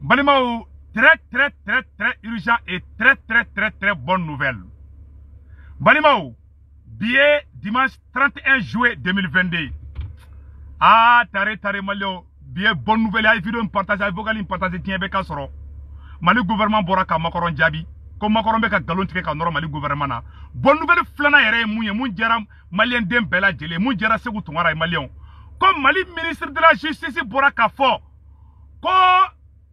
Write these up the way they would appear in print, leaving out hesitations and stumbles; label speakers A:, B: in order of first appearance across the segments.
A: Balimao, très urgent et très bonne nouvelle. Balimao, billet dimanche 31 juillet 2022. Ah, tare malio, billet bonne nouvelle. Il y a une vidéo partagée, vocal partagée, tiens, beka soro. Mali gouvernement boraka Macron Djabi. Comme Macron beka galon tike ka noro Mali gouvernement na. Bonne nouvelle flana yere mouye, moun djera malien dem bela djele, moun djera segou tungara malien. Comme Mali ministre de la justice boraka fort. Ko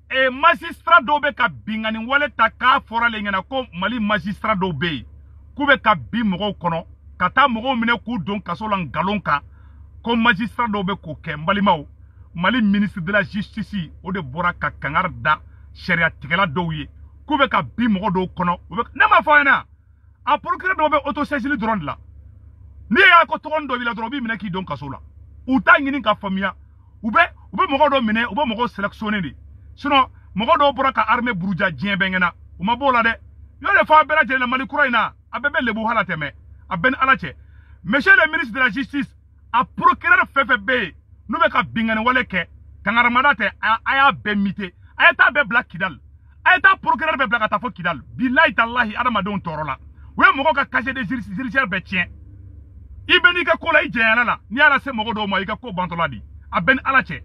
A: e magistrat do be ka bingani wale ta ka fora le ngana ko Mali magistrat do be ku be ka bi mogo kono kata mogo mine ku don kaso lan galon ka ko magistrat do be ko ke mbalimaw Mali ministre de la justice o de bora ka kangar da sharia tigela do ye ku be ka bi mogo do kono ne ma fa na a procureur do be autosaisine drone la ni ya ko ton do bi la drone bi mine ki don kaso la u ta ngini ka famia ube mogo do mine ube mogo sélectionné di sinon mogo do bora ka armée buruja dien bengena uma bola de yo le fa bela jele Mali kuraina abebe lebu halateme aben alache monsieur le ministre de la justice a procureur FFB nous be ka bingane wale ke kangara madate aya be mité aya ta be black kidal aya ta procureur be black ta fo kidal billahi tallahi adama don torola we mogo ka casier de judiciaire be tien ibeni ka kola ijena la ni ala se mogo do mo ika ko bantola di aben alache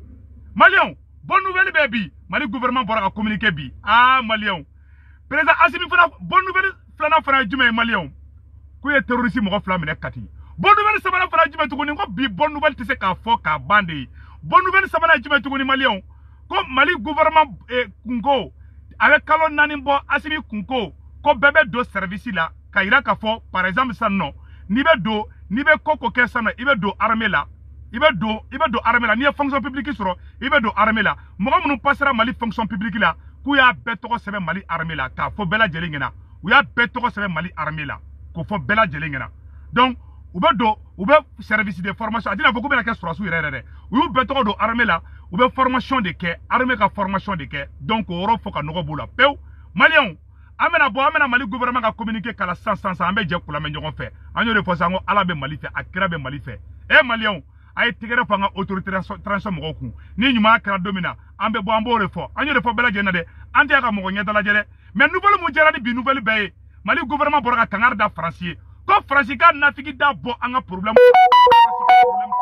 A: Malion, bonne nouvelle baby. Mali gouvernement pour communiquer bi. Ah Malion. Président Assimi fana bonne nouvelle flana fana jume Malion. Kuye terroriste mo flamine kati. Bonne nouvelle sabana fana jume tukuni ko bi bonne nouvelle tise ka fo ka bande. Bonne nouvelle sabana jume tukuni Malion. Ko Mali gouvernement kungo avec kalon nani bo Assimi kungo ko bebe do service la ka ira ka fo par exemple ça non. Ni be koko kesa na ibe do armée la. Il va do armée là ni fonction publique sur il va do armée là mo nous passera Mali fonction publique là ku ya beto sebe Mali armée là ka fo bela jelingena ou ya beto sebe Mali armée là ko fo bela jelingena donc ou be service de formation adina beaucoup bela ke sur asu rere ou beto do armée là ou be formation de ke armée ka formation de ke donc oro fo ka no bola pew malien amena Mali gouvernement ka communiquer kala sans ambe je kula men ngon fait anyo de fosango ala be Mali fait akira be Mali fait malien ay tigere fanga autorité transition mo ko ni nyuma kra domina ambe bo ambo refo anyo refo bela jena de ante aka mo nyeda la jele mais nouvelle mu jera bi nouvelle baye Mali gouvernement boraka kangar da français ko français ka na figi da bo anga problème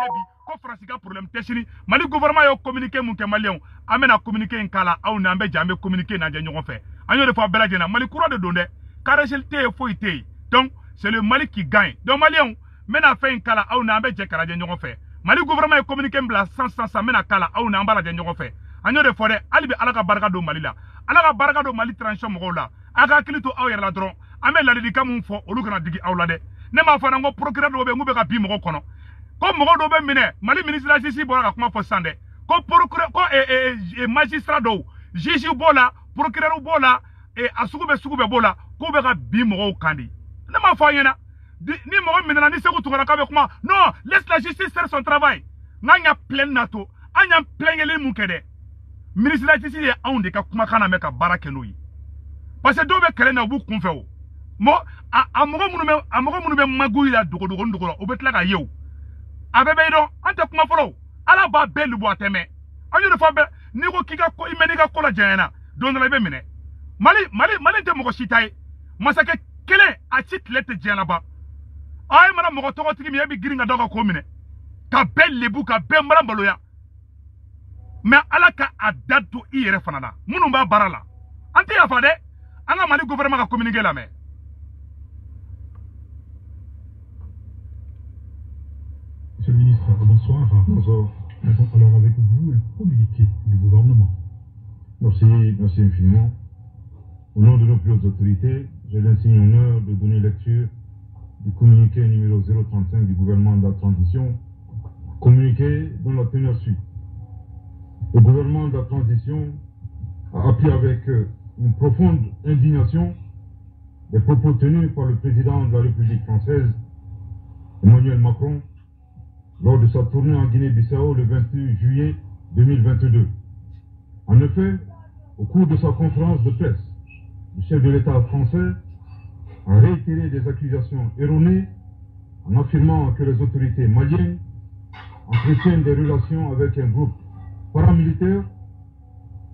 A: tebi ko français ka problème teshini Mali gouvernement yo communiquer mun ke malien amena communiquer en kala aw na ambe jambe communiquer na je nyon fait anyo refo bela jena Mali courant de donner car résultat faut été donc c'est le Mali qui gagne donc malien mena fait en kala aw na ambe je kala je nyon fait Mali gouvernement est communiqué mbla sans mena kala au na mbala de nyogo fe anyo de fore alibi alaka baraka do Mali la alaka baraka do Mali transition mo la aka kilito aw yer la dron amel la di kamun fo olu kana digi aw la de ne ma fa ngo procureur do be ngube ka bi mo kono ko mo do be mine Mali ministre de la justice bo ka kuma fo sande ko procureur ko magistrat do juge bola procureur bola asugube bola ko be ka bi mo kandi ne ma fa yena ni mo minana ni seko tungara kabe kuma non laisse la justice faire son travail nganya plein nato anya plein ele mukede ministre de la justice ya onde ka kuma kana meka barake noyi parce que do be kele na bu kunfe o mo amogo munu be maguyi la dogo o betla ka yew abebe do ante kuma folo ala ba belu bo ateme anyo de fa be ni ko kika ko imeni ka ko la jena don la be mine mali te mo ko sitai masake kele a titlete jena ba ay mana mo to tigi mi yabi giringa doga ko mine ka bellebu ka be mara baloya mais ala ka adadu ire fanana munu ba barala ante ya fade anga Mali gouvernement ka communiquer la mais
B: Monsieur le ministre, bonsoir. Bonsoir. Alors avec vous, le communiqué du gouvernement. Merci infiniment. Au nom de nos plus hautes autorités, j'ai l'insigne honneur de donner lecture du communiqué numéro 035 du gouvernement de la transition, communiqué dont la teneur suit. Le gouvernement de la transition a appris avec une profonde indignation les propos tenus par le président de la République française, Emmanuel Macron, lors de sa tournée en Guinée-Bissau le 28 juillet 2022. En effet, au cours de sa conférence de presse, le chef de l'État français a réitéré des accusations erronées en affirmant que les autorités maliennes entretiennent des relations avec un groupe paramilitaire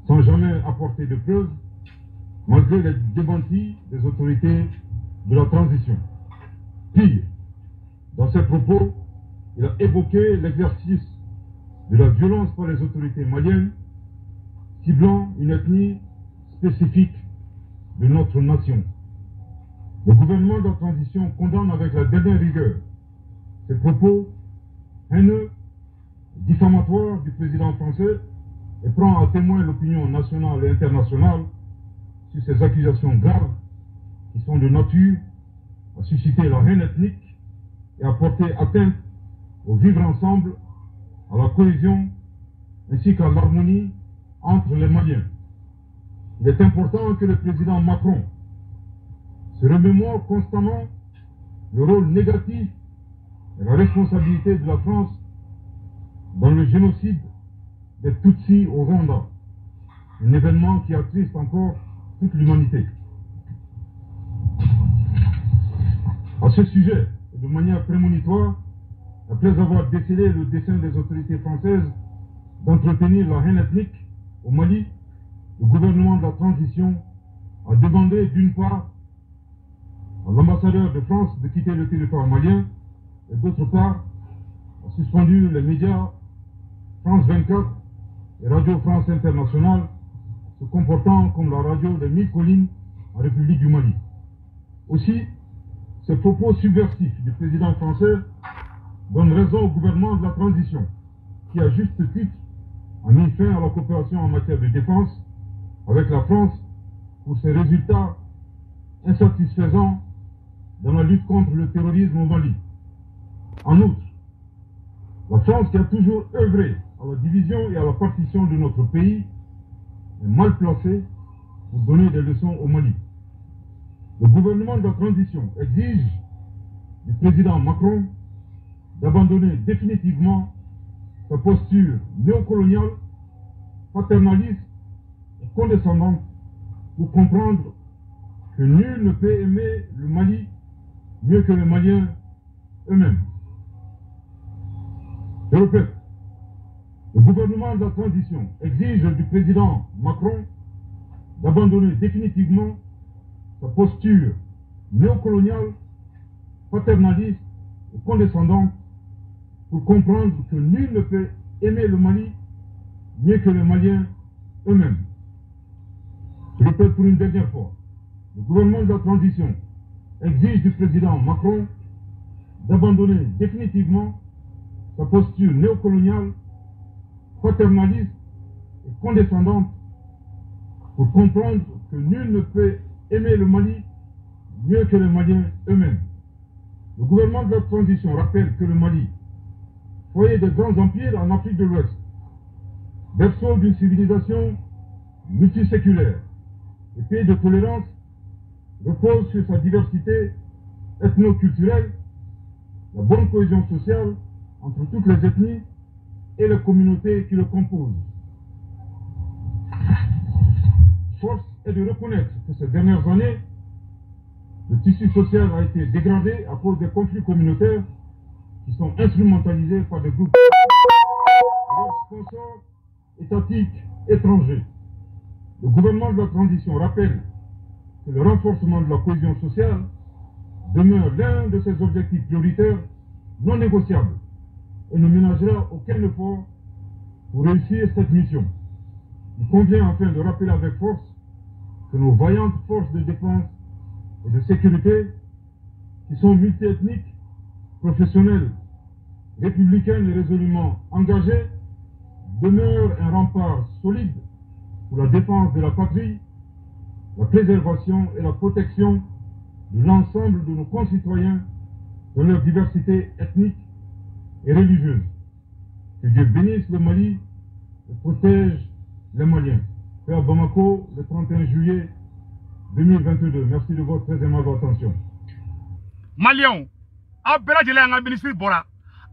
B: sans jamais apporter de preuves, malgré les démentis des autorités de la transition. Pire, dans ses propos, il a évoqué l'exercice de la violence par les autorités maliennes, ciblant une ethnie spécifique de notre nation. Le gouvernement de la transition condamne avec la dernière rigueur ces propos haineux, diffamatoires du président français et prend à témoin l'opinion nationale et internationale sur ces accusations graves qui sont de nature à susciter la haine ethnique et à porter atteinte au vivre ensemble, à la cohésion ainsi qu'à l'harmonie entre les Maliens. Il est important que le président Macron se remémore constamment le rôle négatif et la responsabilité de la France dans le génocide des Tutsis au Rwanda, un événement qui attriste encore toute l'humanité. À ce sujet, et de manière prémonitoire, après avoir décelé le dessein des autorités françaises d'entretenir la haine ethnique au Mali, le gouvernement de la transition a demandé d'une part à l'ambassadeur de France de quitter le territoire malien et d'autre part a suspendu les médias France 24 et Radio France Internationale se comportant comme la radio des 1000 collines en République du Mali. Aussi, ces propos subversifs du président français donnent raison au gouvernement de la transition qui, à juste titre, a mis fin à la coopération en matière de défense avec la France pour ses résultats insatisfaisants dans la lutte contre le terrorisme au Mali. En outre, la France, qui a toujours œuvré à la division et à la partition de notre pays, est mal placée pour donner des leçons au Mali. Le gouvernement de la transition exige du président Macron d'abandonner définitivement sa posture néocoloniale, paternaliste et condescendante pour comprendre que nul ne peut aimer le Mali mieux que les Maliens eux-mêmes. Je répète, le gouvernement de la transition exige du président Macron d'abandonner définitivement sa posture néocoloniale, paternaliste et condescendante pour comprendre que nul ne peut aimer le Mali mieux que les Maliens eux-mêmes. Je répète pour une dernière fois, le gouvernement de la transition exige du président Macron d'abandonner définitivement sa posture néocoloniale, paternaliste et condescendante pour comprendre que nul ne peut aimer le Mali mieux que les Maliens eux-mêmes. Le gouvernement de la transition rappelle que le Mali, foyer des grands empires en Afrique de l'Ouest, berceau d'une civilisation multiséculaire et pays de tolérance, repose sur sa diversité ethno-culturelle, la bonne cohésion sociale entre toutes les ethnies et les communautés qui le composent. Force est de reconnaître que ces dernières années, le tissu social a été dégradé à cause des conflits communautaires qui sont instrumentalisés par des groupes et leurs sponsors étatiques étrangers. Le gouvernement de la transition rappelle que le renforcement de la cohésion sociale demeure l'un de ses objectifs prioritaires non négociables et ne ménagera aucun effort pour réussir cette mission. Il convient enfin de rappeler avec force que nos vaillantes forces de défense et de sécurité, qui sont multiethniques, professionnelles, républicaines et résolument engagées, demeurent un rempart solide pour la défense de la patrie, la préservation et la protection de l'ensemble de nos concitoyens dans leur diversité ethnique et religieuse. Que Dieu bénisse le Mali et protège les Maliens. Fait à Bamako le 31 juillet 2022. Merci de votre très aimable attention.
A: Maliens, a bela jele nga ministre bora.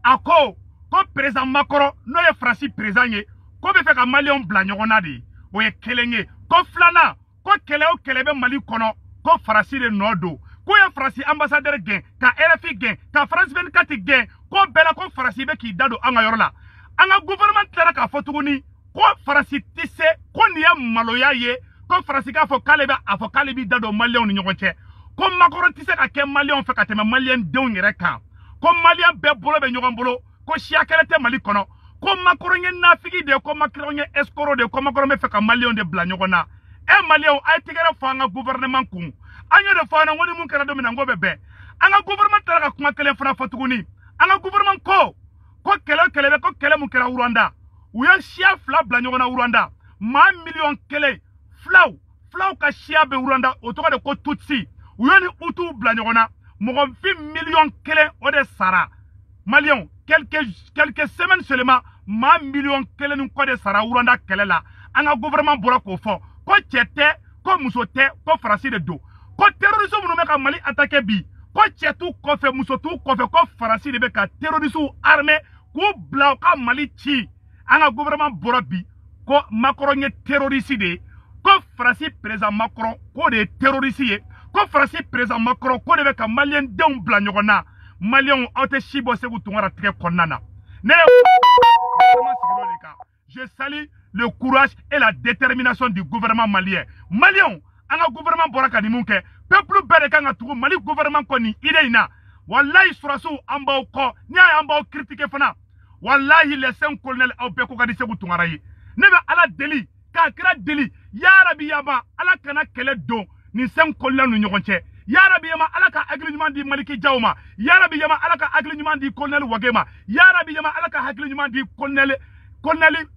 A: Ako ko président Macron no ye Francis président ye ko be fe ka Maliens bla nyogona de. O ye kelenge ko flana ko kele o kele be Mali kono ko Francis de nodo. Ko ye Francis ambassadeur gen ka RFI gen ka France 24 gen ko bela ko Francis be ki dado anga yorola. Anga gouvernement tera ka fotuguni ko farasi tise ko ni ya maloya ye ko farasi ka fo kale be afo kale bi dado malien ni ɲɔgɔn cɛ ko Macron tise ka kɛ malien fɛ ka tɛmɛ malien denw yɛrɛ kan ko malien bɛɛ bolo bɛ ɲɔgɔn bolo ko siya kɛlɛ tɛ Mali kɔnɔ ko Macron ye nafigi de ko Macron ye escroc de ko Macron bɛ fɛ ka malien de bila ɲɔgɔn na malien ay tigɛrɛ fɔ an ka gouvernement kun an ye de fɔ an ko ni mun kɛra don min na ngo bɛ bɛn an ka gouvernement taara ka kuma kelen fana fɔ tuguni an ka gouvernement ko kɛlɛ bɛ ko kɛlɛ mun kɛra Rwanda u ye siya fila bila ɲɔgɔn na Rwanda maa million kelen filaw ka siya bɛ Rwanda o tɔgɔ de ko Tutsi u ye ni Hutu bila ɲɔgɔn na mɔgɔfin million kelen o de sara malien quelques semaines seulement maa million kelen ni kɔ de sara Rwanda kɛlɛ la an ka gouvernement bɔra k'o fɔ ko cɛ tɛ ko muso tɛ ko farasi de don ko terroriste minnu bɛ ka Mali attaquer bi ko cɛ t'u kɔfɛ muso t'u kɔfɛ ko farasi de bɛ ka terroriste armé k'u bila u ka Mali ci an ka gouvernement bɔra bi ko Macron ye terroriste de ye ko farasi président Macron ko de ye terroriste ye ko farasi président Macron ko de bɛ ka malien denw bila ɲɔgɔn na malien aw tɛ si bɔ Segu Tunkara tigɛ kɔnɔna na ne je salue le courage et la détermination du gouvernement malien malien an ka gouvernement bɔra ka nin mun kɛ peuple bɛɛ de kan ka tugu Mali gouvernement kɔ nin idée in na wallahi surasiw an b'aw kɔ ni y'a ye an b'aw critiquer fana wallahi les 5 colonels aw bɛɛ ko ka di Segu Tunkara ye ne bɛ Ala deli k'a kira deli yarabi yaba Ala kana kɛlɛ don ni 5 colonels ni ɲɔgɔn cɛ yarabi yama Ala ka hakili ɲuman di Maliki Jaw ma yarabi yama Ala ka hakili ɲuman di colonel Wage ma yarabi yama Ala ka hakili ɲuman di colonel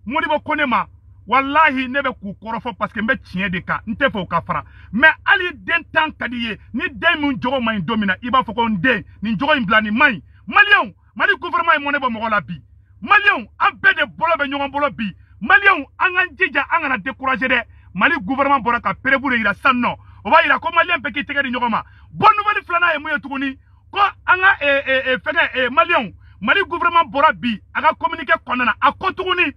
A: Modibo Kone ma wallahi ne bɛ k'u kɔrɔfɔ parce que n bɛ tiɲɛ de kan n tɛ fɛ u ka fara mais hali den tan ka di ye ni den min jogo man ɲi don min na i b'a fɔ ko n den nin jogo in bila nin man ɲi malien Mali gouvernement ye mɔnɛ bɔ mɔgɔ la bi malien an bɛɛ de bolo bɛ ɲɔgɔn bolo bi malien an k'an jija an kana décourager dɛ Mali gouvernement bɔra ka prévu de yira sisan nɔ o b'a yira ko malien bɛɛ k'i tɛgɛ di ɲɔgɔn ma bonne nouvelle filanan ye mun ye tuguni ko an ka fɛngɛ malien Mali gouvernement bɔra bi a ka communiqué kɔnɔna na a ko tuguni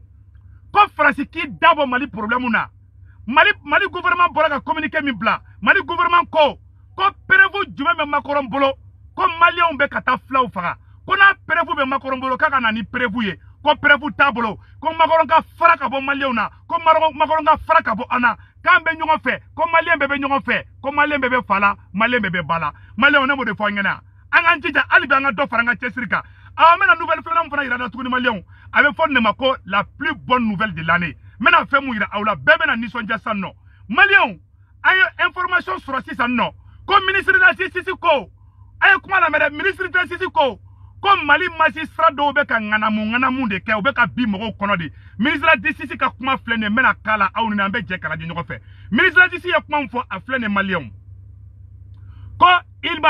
A: ko farasi k'i dabɔ Mali problème na Mali gouvernement bɔra ka communiqué min bila Mali gouvernement ko prévu jumɛn bɛ Macron bolo ko malien bɛ ka taa filaw faga ko n'a prévu bɛ Macron bolo k'a ka na ni prévu ye ko prévu t'a bolo ko Macron ka fara ka bɔ malien na ko Macron ka fara ka bɔ an na k'an bɛ ɲɔgɔn fɛ ko malien bɛɛ bɛ ɲɔgɔn fɛ ko malien bɛɛ bɛ fa la malien bɛɛ bɛ ba la malien ne b'o de fɔ an ɲɛna an k'an jija hali bi an ka dɔ fara an ka cɛsiri kan an bɛna nouvelle filanan fana yira tuguni malien a bɛ fɔ nin de ma ko la plus bonne nouvelle de l'année n bɛna fɛn mun yira aw la bɛɛ bɛna nisɔndiya sisan nɔ malien an ye information sɔrɔ sisan nɔ ko ministre de la justice ko a ye kuma lamɛn dɛ ministre de la justice ko Mali magistrat dɔw bɛ ka ŋanamu de kɛ u bɛ ka bi mɔgɔw kɔnɔ de ministre de la justice ka kuma filɛ nin ye n bɛna k'a la aw ni an bɛ jɛ k'a lajɛ ɲɔgɔn fɛ ministre de la justice ye kuma min fɔ a filɛ nin ye malien ko il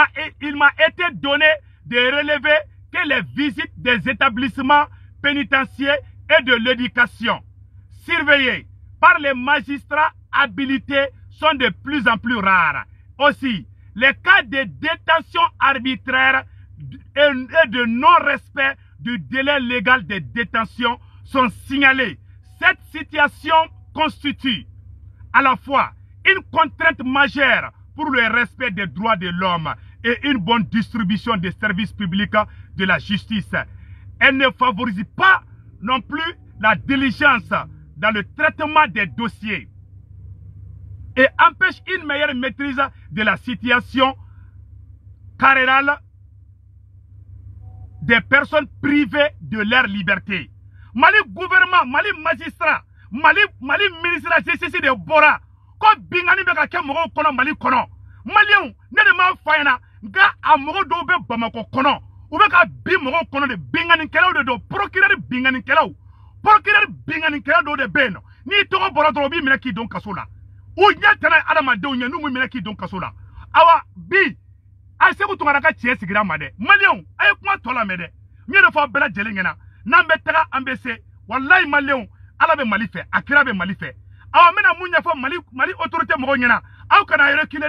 A: m'a été donné de relever que les visites des établissements pénitentiaires et de l'éducation surveillés par les magistrats habilités sont de plus en plus rares. Aussi, les cas de détention arbitraire et de non-respect du délai légal de détention sont signalés. Cette situation constitue à la fois une contrainte majeure pour le respect des droits de l'homme et une bonne distribution des services publics de la justice. Elle ne favorise pas non plus la diligence dans le traitement des dossiers et empêche une meilleure maîtrise de la situation carcérale des personnes privées de leur liberté. Mali gouvernement, Mali magistrat, Mali ministre de la justice de Bora, ko bingani be ka kɛ mɔgɔw kɔnɔ Mali kɔnɔ. Malien ne de m'a fɔ ɲɛna nka a mɔgɔ dɔw bɛ Bamako kɔnɔ u bɛ ka bi mɔgɔw kɔnɔ de binganikɛlaw de don procureur binganikɛlaw dɔw de bɛ yen nɔ n'i tɔgɔ bɔra dɔrɔn u b'i minɛ k'i don kaso la u ɲɛ tɛ n'a ye adamadenw ɲɛ n'u m'u minɛ k'i don kaso la awa bi a Segu Tunkara ka tiɲɛ sigira ma dɛ malien a ye kuma tɔ lamɛn dɛ n y'o de fɔ bɛɛ lajɛlen ɲɛna n'an bɛ taga an bɛ se walayi malien Ala bɛ Mali fɛ a kira bɛ Mali fɛ awa n bɛna mun ɲɛfɔ Mali autorité mɔgɔw ɲɛna aw kana reculer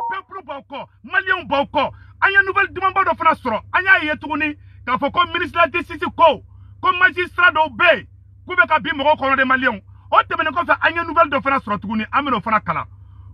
A: peuple b'aw kɔ malien b'aw kɔ an ye nouvelle dumanba dɔ fana sɔrɔ an y'a ye tuguni k'a fɔ ko ministre de la justice ko magistrat dɔw bɛ yen k'u bɛ ka bi mɔgɔw kɔnɔ de malien o tɛmɛnen kɔfɛ an ye nouvelle dɔ fana sɔrɔ tuguni an bɛn'o fana kalan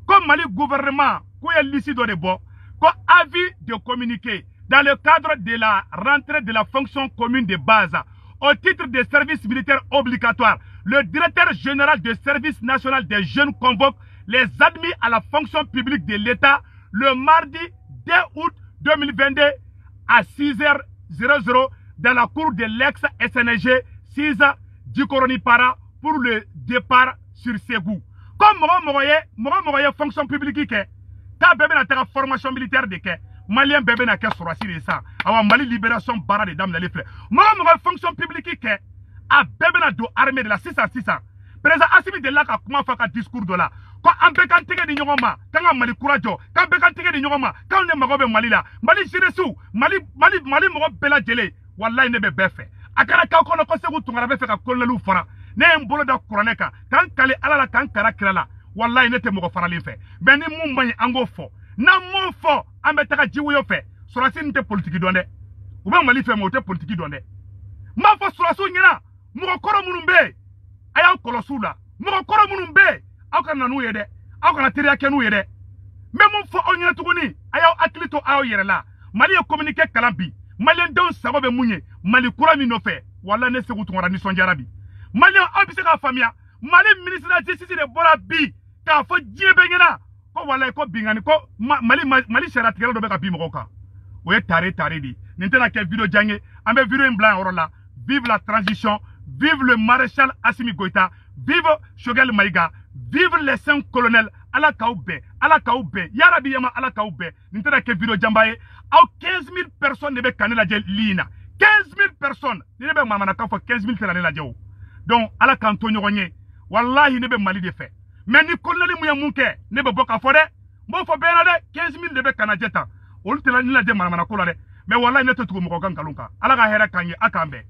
A: ko Mali gouvernement k'u ye liste dɔ de bɔ ko avis de communiqué dans le cadre de la rentrée de la fonction commune de base au titre des services militaires obligatoires. Le directeur général du service national des jeunes convoque les admis à la fonction publique de l'État le mardi 2 août 2022 à 6h00 dans la cour de l'ex-SNG 6 du Coronipara pour le départ sur Ségou. Comme moi, fonction publique, ta bébé n'a pas formation militaire de que Malien bébé n'a qu'à sortir de ça. Awa Mali libération bara de dames dans les fleurs. Moi, fonction publique, a bébé n'a do armée de la 600. Président Assimi de là, comment faire un discours de là. Quand on peut cantiger de Nyoma, quand on Mali courage, quand on peut cantiger de Nyoma, quand on est Marobe Mali là, Mali Jiresu, Mali Marobe Bela Djele, Wallahi ne be fait. Akara Kakono Koseku Tungarabe fait un colonel fara. Ne mbolo da Kuraneka, quand Kale Alala, quand Karakela, Wallahi ne te Moro Faralin fait. Ben ni Mumbai Ango fo. Na mon fo, Ametaka Jiwyo fait. Sur la scène de politique donné. Ou bien Mali fait monter politique donné. Ma fo sur la sounina, Murokoro Munumbe, Aya Kolosula, Murokoro Munumbe, Aukana nou yede, Aukana Tiriake nou yede. Mais mon fo on yena tuguni, Aya Aklito Ao Yerela, Mali a communiqué Kalambi, Malien don Sababe Mounye, Mali Kurami no fait, Walla ne se goutouara ni son jarabi. Malien abise ka famia, Mali ministre de la justice de Bola Bi, ka fo djebengena, ko wala ko bingani ko Mali sera tigelo do be ka bi moka. Oye tare di. Nintena ke vidéo jangé, ambe vidéo en blanc orola. Vive la transition, vive le maréchal Assimi Goïta, vive Shogel Maïga, vive les 5 colonels ala kaoube, Yarabi Yama ala kaoube. Nintena ke vidéo jambaye, au 15 000 personnes ne be kanela djel lina. 15 000 personnes, ne be mamana ka fo 15 000 tela la djel. Donc ala kanto nyonye, wallahi ne be Mali de fait. Mais ni colonel mouya munke, ne be boka fode, mo fo benade 15 000 de be kanajeta. Olu tela ni la djel mamana kola de. Mais wallahi ne te tuko mo kan kalunka. Ala ka hera kanye akambe.